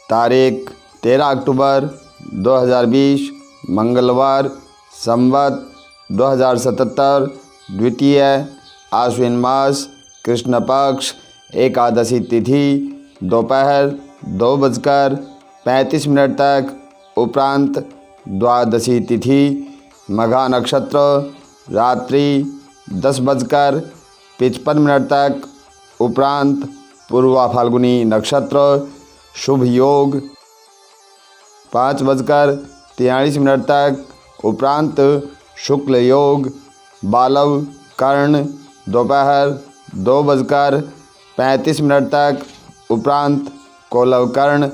तारीख 13 अक्टूबर 2020 मंगलवार, संवत 2077, द्वितीय आश्विन मास, कृष्ण पक्ष, एकादशी तिथि दोपहर 2:35 तक, उपरांत द्वादशी तिथि मघा नक्षत्र रात्रि 10:55 तक, उपरांत पूर्वा फाल्गुनी नक्षत्र। शुभ योग 5:43 तक, उपरांत शुक्ल योग। बालव कर्ण दोपहर 2:35 तक, उपरांत कोलव कर्ण।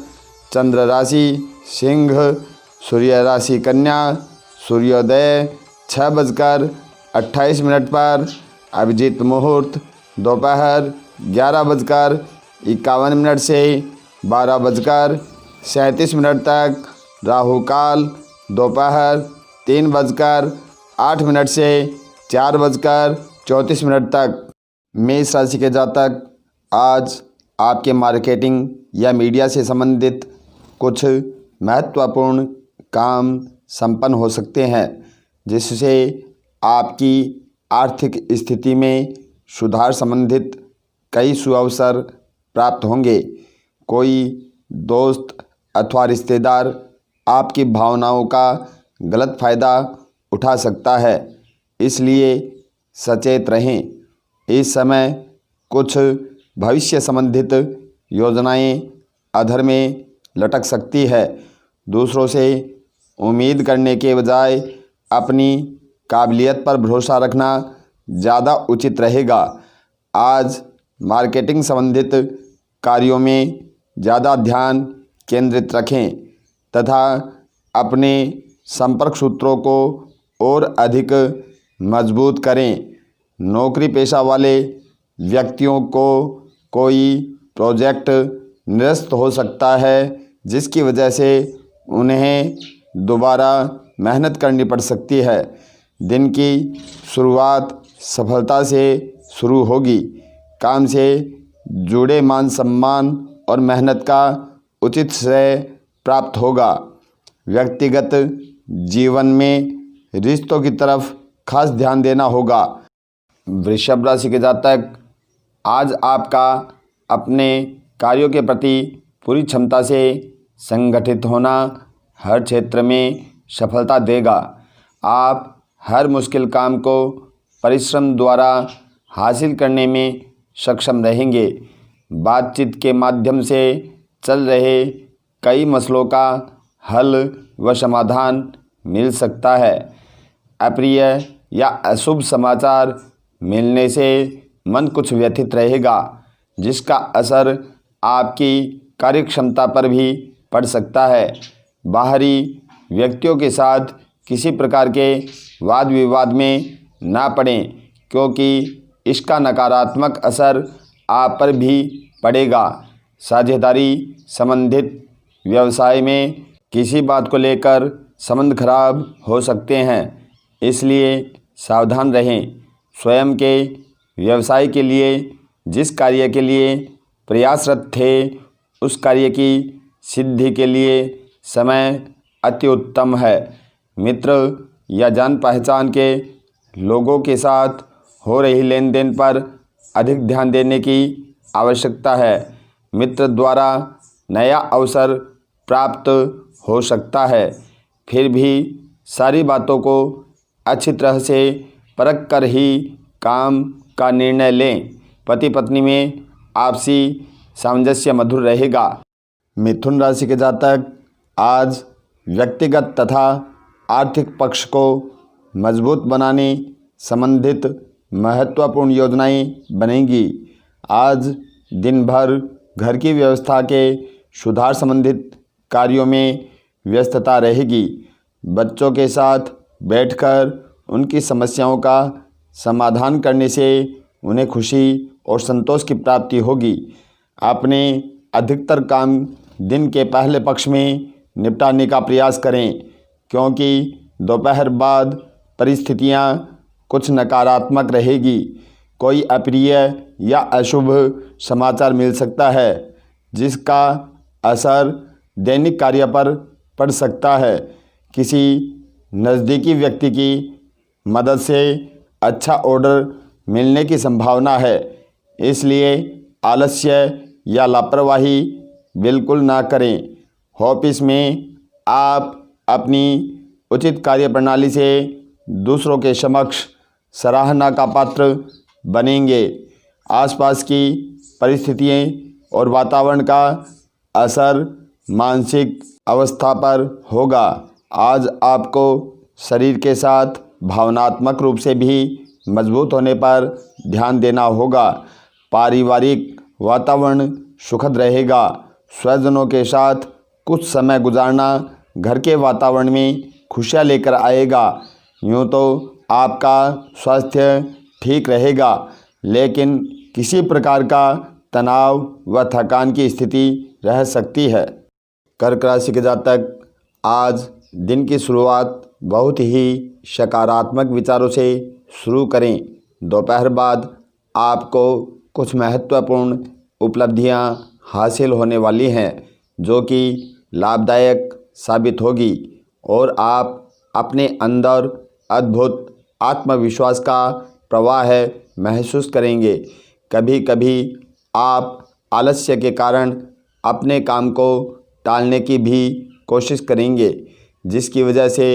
चंद्र राशि सिंह, सूर्य राशि कन्या। सूर्योदय 6:28 पर। अभिजीत मुहूर्त दोपहर 11:51 से 12:37 तक। राहु काल दोपहर 3:08 से 4:34 तक। मेष राशि के जातक आज आपके मार्केटिंग या मीडिया से संबंधित कुछ महत्वपूर्ण काम संपन्न हो सकते हैं, जिससे आपकी आर्थिक स्थिति में सुधार संबंधित कई सुअवसर प्राप्त होंगे। कोई दोस्त अथवा रिश्तेदार आपकी भावनाओं का गलत फ़ायदा उठा सकता है, इसलिए सचेत रहें। इस समय कुछ भविष्य संबंधित योजनाएं अधर में लटक सकती है। दूसरों से उम्मीद करने के बजाय अपनी काबिलियत पर भरोसा रखना ज़्यादा उचित रहेगा। आज मार्केटिंग संबंधित कार्यों में ज़्यादा ध्यान केंद्रित रखें तथा अपने संपर्क सूत्रों को और अधिक मजबूत करें। नौकरी पेशा वाले व्यक्तियों को कोई प्रोजेक्ट निरस्त हो सकता है, जिसकी वजह से उन्हें दोबारा मेहनत करनी पड़ सकती है। दिन की शुरुआत सफलता से शुरू होगी। काम से जुड़े मान सम्मान और मेहनत का उचित श्रेय प्राप्त होगा। व्यक्तिगत जीवन में रिश्तों की तरफ खास ध्यान देना होगा। वृषभ राशि के जातक आज आपका अपने कार्यों के प्रति पूरी क्षमता से संगठित होना हर क्षेत्र में सफलता देगा। आप हर मुश्किल काम को परिश्रम द्वारा हासिल करने में सक्षम रहेंगे। बातचीत के माध्यम से चल रहे कई मसलों का हल व समाधान मिल सकता है। अप्रिय या अशुभ समाचार मिलने से मन कुछ व्यथित रहेगा, जिसका असर आपकी कार्यक्षमता पर भी पड़ सकता है। बाहरी व्यक्तियों के साथ किसी प्रकार के वाद विवाद में ना पड़ें, क्योंकि इसका नकारात्मक असर आप पर भी पड़ेगा। साझेदारी संबंधित व्यवसाय में किसी बात को लेकर संबंध खराब हो सकते हैं, इसलिए सावधान रहें। स्वयं के व्यवसाय के लिए जिस कार्य के लिए प्रयासरत थे, उस कार्य की सिद्धि के लिए समय अति उत्तम है। मित्र या जान पहचान के लोगों के साथ हो रही लेन देन पर अधिक ध्यान देने की आवश्यकता है। मित्र द्वारा नया अवसर प्राप्त हो सकता है, फिर भी सारी बातों को अच्छी तरह से परख कर ही काम का निर्णय लें। पति पत्नी में आपसी सामंजस्य मधुर रहेगा। मिथुन राशि के जातक आज व्यक्तिगत तथा आर्थिक पक्ष को मजबूत बनाने संबंधित महत्वपूर्ण योजनाएं बनेंगी। आज दिन भर घर की व्यवस्था के सुधार संबंधित कार्यों में व्यस्तता रहेगी। बच्चों के साथ बैठकर उनकी समस्याओं का समाधान करने से उन्हें खुशी और संतोष की प्राप्ति होगी। अपने अधिकतर काम दिन के पहले पक्ष में निपटाने का प्रयास करें, क्योंकि दोपहर बाद परिस्थितियां कुछ नकारात्मक रहेगी। कोई अप्रिय या अशुभ समाचार मिल सकता है, जिसका असर दैनिक कार्य पर पड़ सकता है। किसी नज़दीकी व्यक्ति की मदद से अच्छा ऑर्डर मिलने की संभावना है, इसलिए आलस्य या लापरवाही बिल्कुल ना करें। ऑफिस में आप अपनी उचित कार्यप्रणाली से दूसरों के समक्ष सराहना का पात्र बनेंगे। आसपास की परिस्थितियाँ और वातावरण का असर मानसिक अवस्था पर होगा। आज आपको शरीर के साथ भावनात्मक रूप से भी मजबूत होने पर ध्यान देना होगा। पारिवारिक वातावरण सुखद रहेगा। स्वजनों के साथ कुछ समय गुजारना घर के वातावरण में खुशियाँ लेकर आएगा। यूँ तो आपका स्वास्थ्य ठीक रहेगा, लेकिन किसी प्रकार का तनाव व थकान की स्थिति रह सकती है। कर्क राशि के जातक आज दिन की शुरुआत बहुत ही सकारात्मक विचारों से शुरू करें। दोपहर बाद आपको कुछ महत्वपूर्ण उपलब्धियां हासिल होने वाली हैं, जो कि लाभदायक साबित होगी और आप अपने अंदर अद्भुत आत्मविश्वास का प्रवाह महसूस करेंगे। कभी कभी आप आलस्य के कारण अपने काम को टालने की भी कोशिश करेंगे, जिसकी वजह से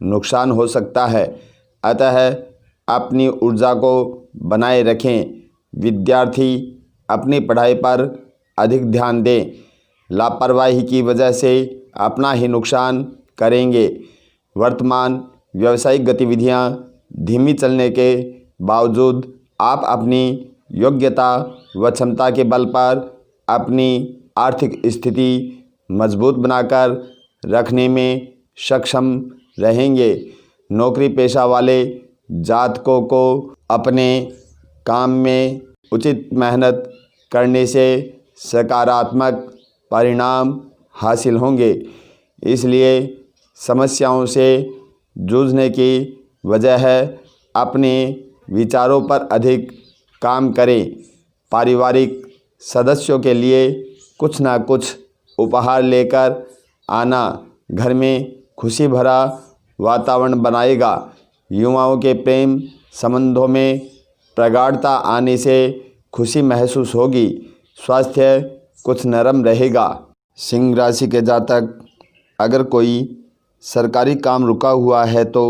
नुकसान हो सकता है। अतः अपनी ऊर्जा को बनाए रखें। विद्यार्थी अपनी पढ़ाई पर अधिक ध्यान दें। लापरवाही की वजह से अपना ही नुकसान करेंगे। वर्तमान व्यावसायिक गतिविधियां धीमी चलने के बावजूद आप अपनी योग्यता व क्षमता के बल पर अपनी आर्थिक स्थिति मजबूत बनाकर रखने में सक्षम रहेंगे। नौकरी पेशा वाले जातकों को अपने काम में उचित मेहनत करने से सकारात्मक परिणाम हासिल होंगे, इसलिए समस्याओं से जूझने की वजह है अपने विचारों पर अधिक काम करें। पारिवारिक सदस्यों के लिए कुछ ना कुछ उपहार लेकर आना घर में खुशी भरा वातावरण बनाएगा। युवाओं के प्रेम संबंधों में प्रगाढ़ता आने से खुशी महसूस होगी। स्वास्थ्य कुछ नरम रहेगा। सिंह राशि के जातक अगर कोई सरकारी काम रुका हुआ है तो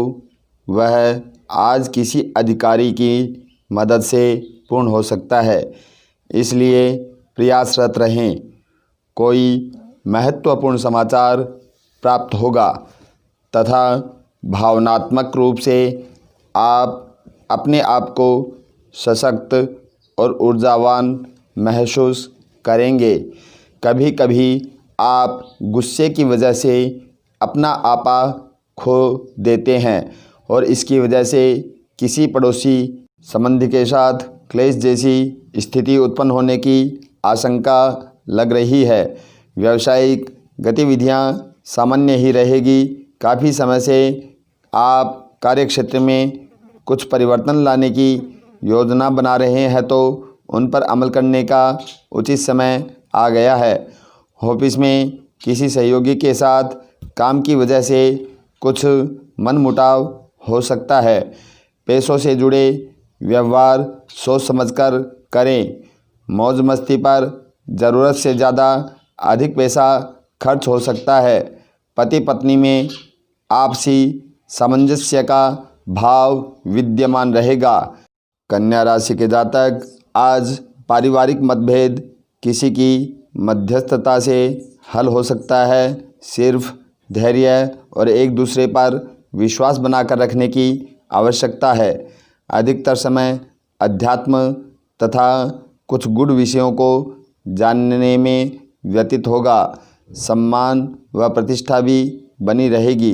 वह आज किसी अधिकारी की मदद से पूर्ण हो सकता है, इसलिए प्रयासरत रहें। कोई महत्वपूर्ण समाचार प्राप्त होगा तथा भावनात्मक रूप से आप अपने आप को सशक्त और ऊर्जावान महसूस करेंगे। कभी कभी आप गुस्से की वजह से अपना आपा खो देते हैं और इसकी वजह से किसी पड़ोसी संबंधी के साथ क्लेश जैसी स्थिति उत्पन्न होने की आशंका लग रही है। व्यावसायिक गतिविधियां सामान्य ही रहेगी। काफ़ी समय से आप कार्यक्षेत्र में कुछ परिवर्तन लाने की योजना बना रहे हैं, तो उन पर अमल करने का उचित समय आ गया है। ऑफिस में किसी सहयोगी के साथ काम की वजह से कुछ मनमुटाव हो सकता है। पैसों से जुड़े व्यवहार सोच समझकर करें। मौज मस्ती पर ज़रूरत से ज़्यादा अधिक पैसा खर्च हो सकता है। पति पत्नी में आपसी सामंजस्य का भाव विद्यमान रहेगा। कन्या राशि के जातक आज पारिवारिक मतभेद किसी की मध्यस्थता से हल हो सकता है। सिर्फ धैर्य और एक दूसरे पर विश्वास बनाकर रखने की आवश्यकता है। अधिकतर समय अध्यात्म तथा कुछ गूढ़ विषयों को जानने में व्यतीत होगा। सम्मान व प्रतिष्ठा भी बनी रहेगी।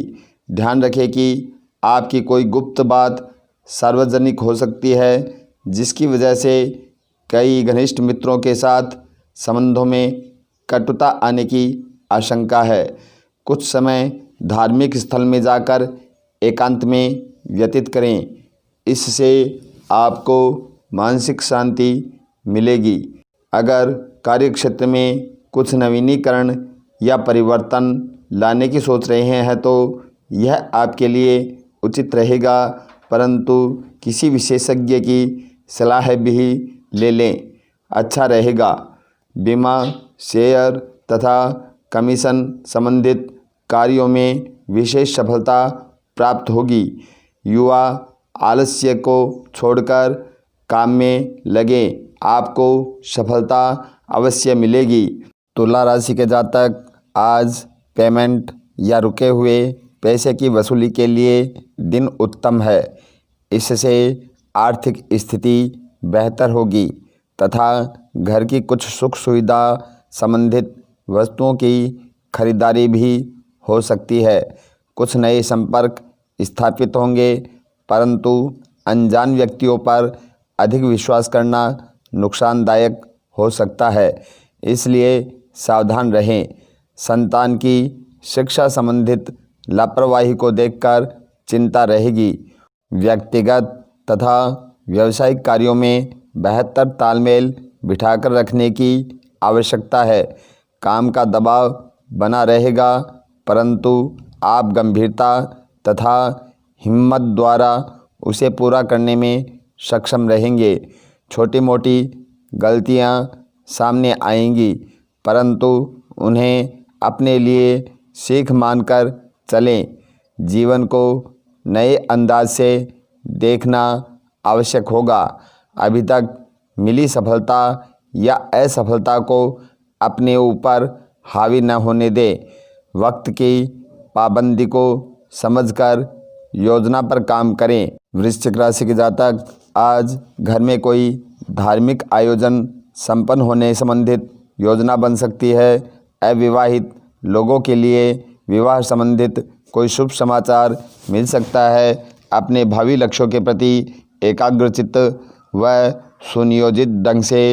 ध्यान रखें कि आपकी कोई गुप्त बात सार्वजनिक हो सकती है, जिसकी वजह से कई घनिष्ठ मित्रों के साथ संबंधों में कटुता आने की आशंका है। कुछ समय धार्मिक स्थल में जाकर एकांत में व्यतीत करें, इससे आपको मानसिक शांति मिलेगी। अगर कार्यक्षेत्र में कुछ नवीनीकरण या परिवर्तन लाने की सोच रहे हैं तो यह आपके लिए उचित रहेगा, परंतु किसी विशेषज्ञ की सलाह भी ले लें, अच्छा रहेगा। बीमा, शेयर तथा कमीशन संबंधित कार्यों में विशेष सफलता प्राप्त होगी। युवा आलस्य को छोड़कर काम में लगे, आपको सफलता अवश्य मिलेगी। तुला राशि के जातक आज पेमेंट या रुके हुए पैसे की वसूली के लिए दिन उत्तम है। इससे आर्थिक स्थिति बेहतर होगी तथा घर की कुछ सुख सुविधा संबंधित वस्तुओं की खरीदारी भी हो सकती है। कुछ नए संपर्क स्थापित होंगे, परंतु अनजान व्यक्तियों पर अधिक विश्वास करना नुकसानदायक हो सकता है, इसलिए सावधान रहें। संतान की शिक्षा संबंधित लापरवाही को देखकर चिंता रहेगी। व्यक्तिगत तथा व्यावसायिक कार्यों में बेहतर तालमेल बिठाकर रखने की आवश्यकता है। काम का दबाव बना रहेगा, परंतु आप गंभीरता तथा हिम्मत द्वारा उसे पूरा करने में सक्षम रहेंगे। छोटी मोटी गलतियां सामने आएंगी, परंतु उन्हें अपने लिए सीख मानकर चलें। जीवन को नए अंदाज से देखना आवश्यक होगा। अभी तक मिली सफलता या असफलता को अपने ऊपर हावी न होने दें। वक्त की पाबंदी को समझकर योजना पर काम करें। वृश्चिक राशि के जातक आज घर में कोई धार्मिक आयोजन संपन्न होने संबंधित योजना बन सकती है। अविवाहित लोगों के लिए विवाह संबंधित कोई शुभ समाचार मिल सकता है। अपने भावी लक्ष्यों के प्रति एकाग्रचित्त व सुनियोजित ढंग से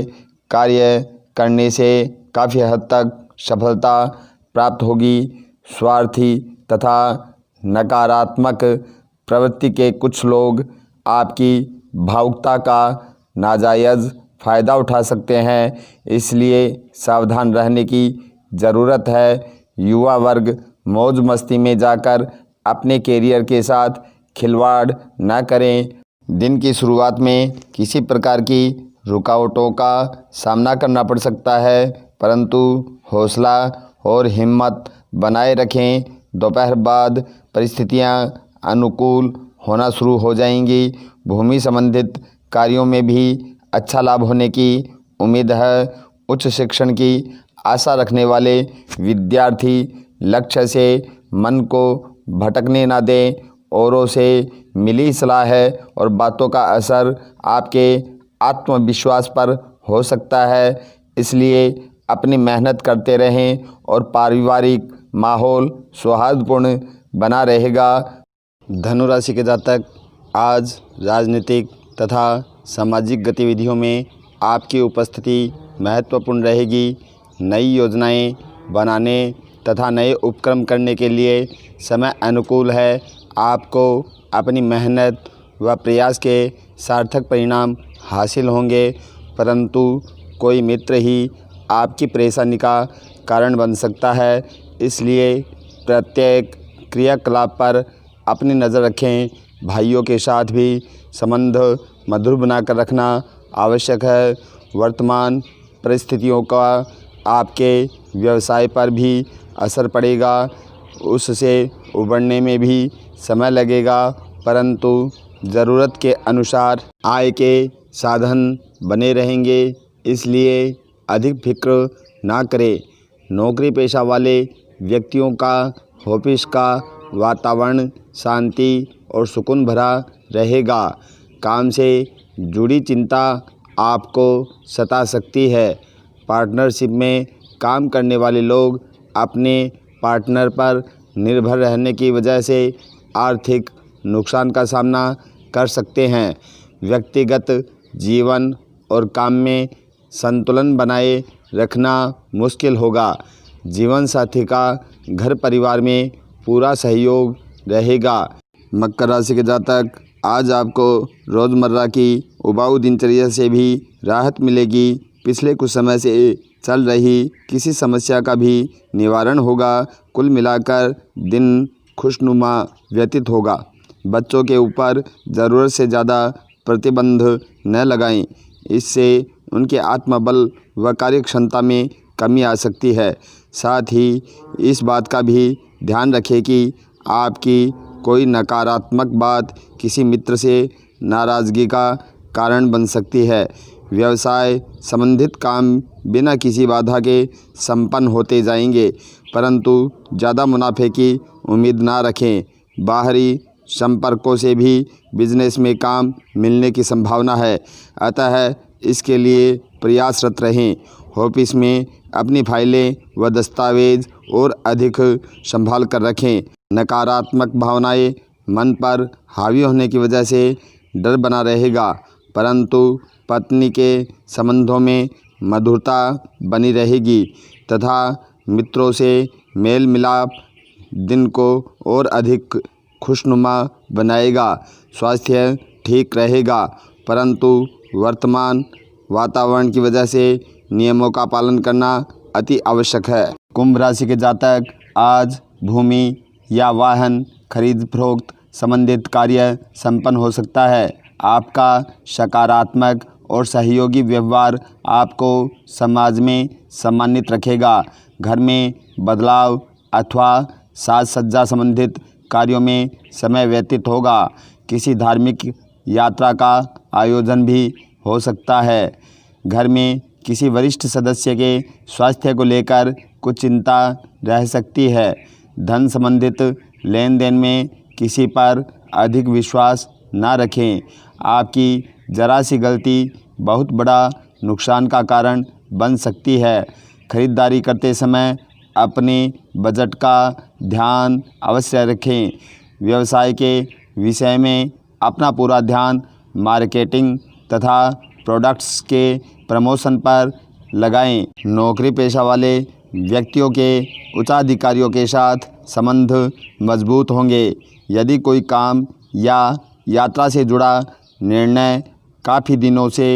कार्य करने से काफ़ी हद तक सफलता प्राप्त होगी। स्वार्थी तथा नकारात्मक प्रवृत्ति के कुछ लोग आपकी भावुकता का नाजायज़ फ़ायदा उठा सकते हैं, इसलिए सावधान रहने की ज़रूरत है। युवा वर्ग मौज मस्ती में जाकर अपने कैरियर के साथ खिलवाड़ न करें। दिन की शुरुआत में किसी प्रकार की रुकावटों का सामना करना पड़ सकता है, परंतु हौसला और हिम्मत बनाए रखें। दोपहर बाद परिस्थितियां अनुकूल होना शुरू हो जाएंगी। भूमि संबंधित कार्यों में भी अच्छा लाभ होने की उम्मीद है। उच्च शिक्षण की आशा रखने वाले विद्यार्थी लक्ष्य से मन को भटकने ना दें। औरों से मिली सलाह और बातों का असर आपके आत्मविश्वास पर हो सकता है, इसलिए अपनी मेहनत करते रहें और पारिवारिक माहौल सौहार्दपूर्ण बना रहेगा। धनु राशि के जातक आज राजनीतिक तथा सामाजिक गतिविधियों में आपकी उपस्थिति महत्वपूर्ण रहेगी। नई योजनाएं बनाने तथा नए उपक्रम करने के लिए समय अनुकूल है। आपको अपनी मेहनत व प्रयास के सार्थक परिणाम हासिल होंगे, परंतु कोई मित्र ही आपकी परेशानी का कारण बन सकता है, इसलिए प्रत्येक क्रियाकलाप पर अपनी नज़र रखें। भाइयों के साथ भी संबंध मधुर बनाकर रखना आवश्यक है। वर्तमान परिस्थितियों का आपके व्यवसाय पर भी असर पड़ेगा, उससे उबरने में भी समय लगेगा, परंतु ज़रूरत के अनुसार आय के साधन बने रहेंगे, इसलिए अधिक फिक्र ना करें। नौकरी पेशा वाले व्यक्तियों का ऑफिस का वातावरण शांति और सुकून भरा रहेगा। काम से जुड़ी चिंता आपको सता सकती है। पार्टनरशिप में काम करने वाले लोग अपने पार्टनर पर निर्भर रहने की वजह से आर्थिक नुकसान का सामना कर सकते हैं। व्यक्तिगत जीवन और काम में संतुलन बनाए रखना मुश्किल होगा। जीवन साथी का घर परिवार में पूरा सहयोग रहेगा। मकर राशि के जातक आज आपको रोज़मर्रा की उबाऊ दिनचर्या से भी राहत मिलेगी। पिछले कुछ समय से चल रही किसी समस्या का भी निवारण होगा। कुल मिलाकर दिन खुशनुमा व्यतीत होगा। बच्चों के ऊपर ज़रूरत से ज़्यादा प्रतिबंध न लगाएं, इससे उनके आत्मबल व कार्यक्षमता में कमी आ सकती है। साथ ही इस बात का भी ध्यान रखें कि आपकी कोई नकारात्मक बात किसी मित्र से नाराज़गी का कारण बन सकती है। व्यवसाय संबंधित काम बिना किसी बाधा के संपन्न होते जाएंगे, परंतु ज़्यादा मुनाफे की उम्मीद ना रखें। बाहरी संपर्कों से भी बिजनेस में काम मिलने की संभावना है, अतः इसके लिए प्रयासरत रहें। ऑफिस में अपनी फाइलें व दस्तावेज और अधिक संभाल कर रखें। नकारात्मक भावनाएं मन पर हावी होने की वजह से डर बना रहेगा, परंतु पत्नी के संबंधों में मधुरता बनी रहेगी तथा मित्रों से मेल मिलाप दिन को और अधिक खुशनुमा बनाएगा। स्वास्थ्य ठीक रहेगा, परंतु वर्तमान वातावरण की वजह से नियमों का पालन करना अति आवश्यक है। कुंभ राशि के जातक आज भूमि या वाहन खरीद फरोख्त संबंधित कार्य संपन्न हो सकता है। आपका सकारात्मक और सहयोगी व्यवहार आपको समाज में सम्मानित रखेगा। घर में बदलाव अथवा साज सज्जा संबंधित कार्यों में समय व्यतीत होगा। किसी धार्मिक यात्रा का आयोजन भी हो सकता है। घर में किसी वरिष्ठ सदस्य के स्वास्थ्य को लेकर कुछ चिंता रह सकती है। धन संबंधित लेन देन में किसी पर अधिक विश्वास ना रखें। आपकी जरा सी गलती बहुत बड़ा नुकसान का कारण बन सकती है। खरीदारी करते समय अपने बजट का ध्यान अवश्य रखें। व्यवसाय के विषय में अपना पूरा ध्यान मार्केटिंग तथा प्रोडक्ट्स के प्रमोशन पर लगाएं। नौकरी पेशा वाले व्यक्तियों के उच्चाधिकारियों के साथ संबंध मजबूत होंगे। यदि कोई काम या यात्रा से जुड़ा निर्णय काफ़ी दिनों से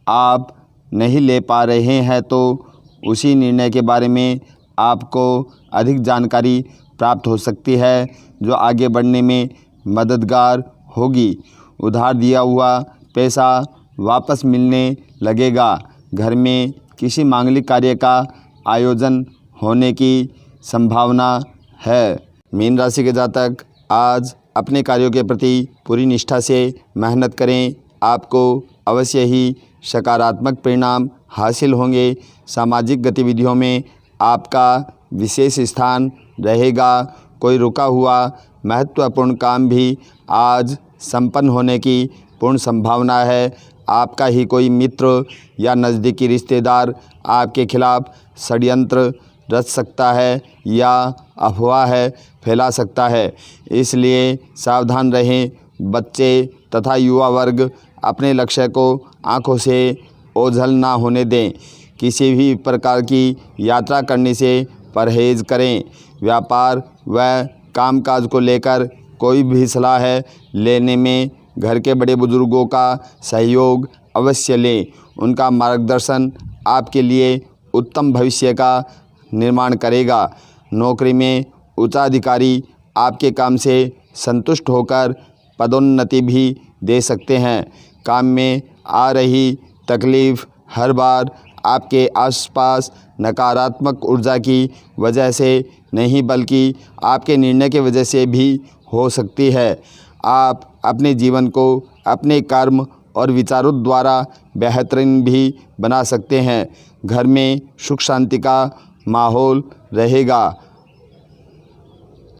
आप नहीं ले पा रहे हैं तो उसी निर्णय के बारे में आपको अधिक जानकारी प्राप्त हो सकती है, जो आगे बढ़ने में मददगार होगी। उधार दिया हुआ पैसा वापस मिलने लगेगा। घर में किसी मांगलिक कार्य का आयोजन होने की संभावना है। मीन राशि के जातक आज अपने कार्यों के प्रति पूरी निष्ठा से मेहनत करें। आपको अवश्य ही सकारात्मक परिणाम हासिल होंगे। सामाजिक गतिविधियों में आपका विशेष स्थान रहेगा। कोई रुका हुआ महत्वपूर्ण काम भी आज संपन्न होने की पूर्ण संभावना है। आपका ही कोई मित्र या नज़दीकी रिश्तेदार आपके खिलाफ षड्यंत्र रच सकता है या अफवाह फैला सकता है, इसलिए सावधान रहें। बच्चे तथा युवा वर्ग अपने लक्ष्य को आंखों से ओझल ना होने दें। किसी भी प्रकार की यात्रा करने से परहेज करें। व्यापार व कामकाज को लेकर कोई भी सलाह लेने में घर के बड़े बुजुर्गों का सहयोग अवश्य लें। उनका मार्गदर्शन आपके लिए उत्तम भविष्य का निर्माण करेगा। नौकरी में उच्चाधिकारी आपके काम से संतुष्ट होकर पदोन्नति भी दे सकते हैं। काम में आ रही तकलीफ़ हर बार आपके आसपास नकारात्मक ऊर्जा की वजह से नहीं बल्कि आपके निर्णय की वजह से भी हो सकती है। आप अपने जीवन को अपने कर्म और विचारों द्वारा बेहतरीन भी बना सकते हैं। घर में सुख शांति का माहौल रहेगा।